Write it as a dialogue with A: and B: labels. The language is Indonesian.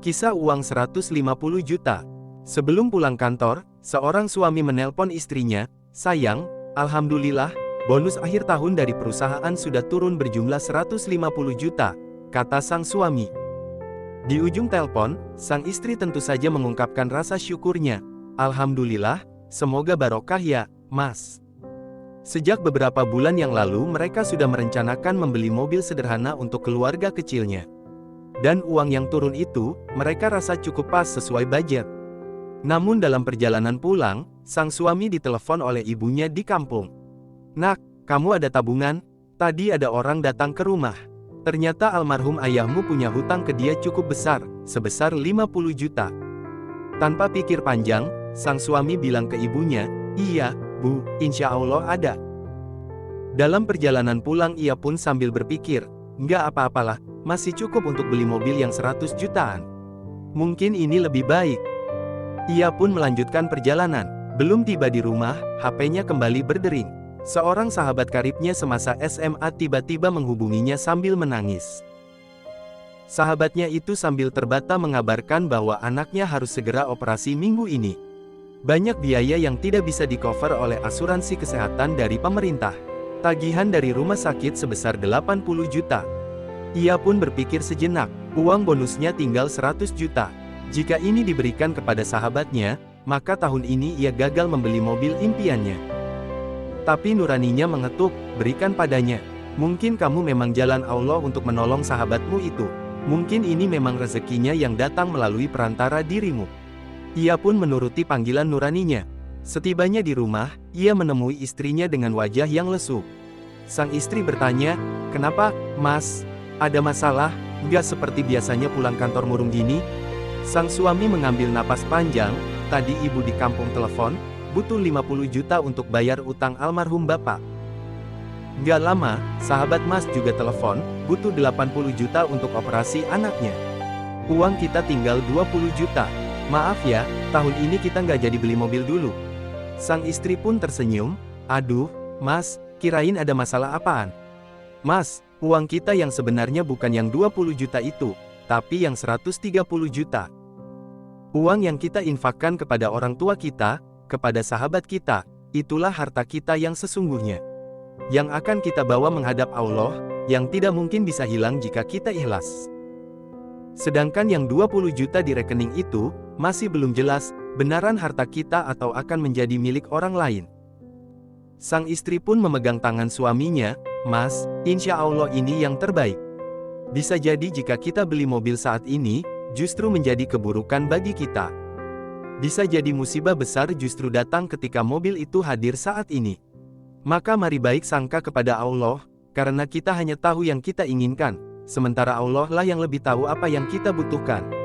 A: Kisah uang 150 juta. Sebelum pulang kantor, seorang suami menelpon istrinya, "Sayang, alhamdulillah, bonus akhir tahun dari perusahaan sudah turun berjumlah 150 juta, kata sang suami. Di ujung telepon, sang istri tentu saja mengungkapkan rasa syukurnya. "Alhamdulillah, semoga barokah ya, Mas." Sejak beberapa bulan yang lalu mereka sudah merencanakan membeli mobil sederhana untuk keluarga kecilnya. Dan uang yang turun itu, mereka rasa cukup pas sesuai budget. Namun dalam perjalanan pulang, sang suami ditelepon oleh ibunya di kampung. "Nak, kamu ada tabungan? Tadi ada orang datang ke rumah. Ternyata almarhum ayahmu punya hutang ke dia cukup besar, sebesar 50 juta. Tanpa pikir panjang, sang suami bilang ke ibunya, "Iya, Bu, insya Allah ada." Dalam perjalanan pulang ia pun sambil berpikir, "Nggak apa-apalah, masih cukup untuk beli mobil yang 100 jutaan. Mungkin ini lebih baik." Ia pun melanjutkan perjalanan. Belum tiba di rumah, HP-nya kembali berdering. Seorang sahabat karibnya semasa SMA tiba-tiba menghubunginya sambil menangis. Sahabatnya itu sambil terbata mengabarkan bahwa anaknya harus segera operasi minggu ini. Banyak biaya yang tidak bisa di-cover oleh asuransi kesehatan dari pemerintah. Tagihan dari rumah sakit sebesar 80 juta. Ia pun berpikir sejenak, uang bonusnya tinggal 100 juta. Jika ini diberikan kepada sahabatnya, maka tahun ini ia gagal membeli mobil impiannya. Tapi nuraninya mengetuk, "Berikan padanya. Mungkin kamu memang jalan Allah untuk menolong sahabatmu itu. Mungkin ini memang rezekinya yang datang melalui perantara dirimu." Ia pun menuruti panggilan nuraninya. Setibanya di rumah, ia menemui istrinya dengan wajah yang lesu. Sang istri bertanya, "Kenapa, Mas? Ada masalah? Nggak seperti biasanya pulang kantor murung gini?" Sang suami mengambil napas panjang, "Tadi ibu di kampung telepon, butuh 50 juta untuk bayar utang almarhum bapak. Nggak lama, sahabat Mas juga telepon, butuh 80 juta untuk operasi anaknya. Uang kita tinggal 20 juta. Maaf ya, tahun ini kita nggak jadi beli mobil dulu." Sang istri pun tersenyum, "Aduh, Mas, kirain ada masalah apaan? Mas, uang kita yang sebenarnya bukan yang 20 juta itu, tapi yang 130 juta. Uang yang kita infakkan kepada orang tua kita, kepada sahabat kita, itulah harta kita yang sesungguhnya. Yang akan kita bawa menghadap Allah, yang tidak mungkin bisa hilang jika kita ikhlas. Sedangkan yang 20 juta di rekening itu, masih belum jelas, benaran harta kita atau akan menjadi milik orang lain." Sang istri pun memegang tangan suaminya, "Mas, insya Allah ini yang terbaik. Bisa jadi jika kita beli mobil saat ini, justru menjadi keburukan bagi kita. Bisa jadi musibah besar justru datang ketika mobil itu hadir saat ini. Maka mari baik sangka kepada Allah, karena kita hanya tahu yang kita inginkan, sementara Allah lah yang lebih tahu apa yang kita butuhkan."